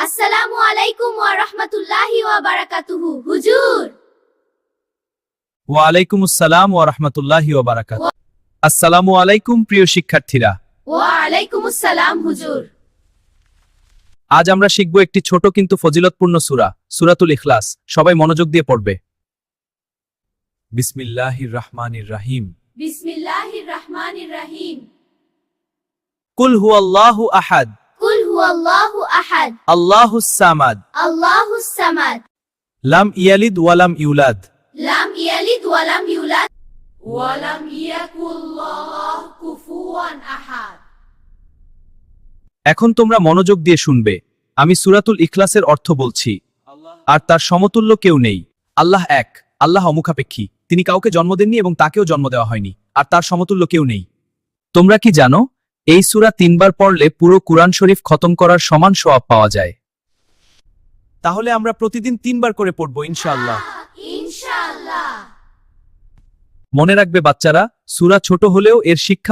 আসসালামু আলাইকুম ওয়া রাহমাতুল্লাহি ওয়া বারাকাতুহু। হুজুর। ওয়া আলাইকুম আসসালাম ওয়া রাহমাতুল্লাহি ওয়া বারাকাতুহু। আসসালামু আলাইকুম প্রিয় শিক্ষার্থীরা। ওয়া আলাইকুম আসসালাম হুজুর। আজ আমরা শিখব একটি ছোট কিন্তু ফজিলতপূর্ণ সূরা, সূরাতুল ইখলাস। সবাই মনোযোগ দিয়ে পড়বে। বিসমিল্লাহির রাহমানির রাহিম। বিসমিল্লাহির রাহমানির রাহিম। কুল হুয়াল্লাহু আহাদ। কুল হুয়াল্লাহু আহাদ। আল্লাহুস সামাদ। আল্লাহুস সামাদ। লাম ইয়ালিদ ওয়া লাম ইউলাদ। লাম ইয়ালিদ ওয়া লাম ইউলাদ ওয়া লাম ইয়াকুল্লাহু কুফুয়ান আহাদ। এখন তোমরা মনোযোগ দিয়ে শুনবে। আমি সূরাতুল ইখলাসের অর্থ বলছি। আর তার সমতুল্য কেউ নেই। আল্লাহ এক, আল্লাহ অমুখাপেক্ষী। তিনি কাউকে জন্ম দেননি এবং তাকেও জন্ম দেওয়া হয়নি। আর তার সমতুল্য কেউ নেই। তোমরা কি জানো, এই সূরা 3 বার পড়লে পুরো কুরআন শরীফ খতম করার সমান সওয়াব পাওয়া যায়। তাহলে আমরা প্রতিদিন 3 বার করে পড়ব ইনশাআল্লাহ। ইনশাআল্লাহ। মনে রাখবে বাচ্চারা, সূরা ছোট হলেও এর শিক্ষা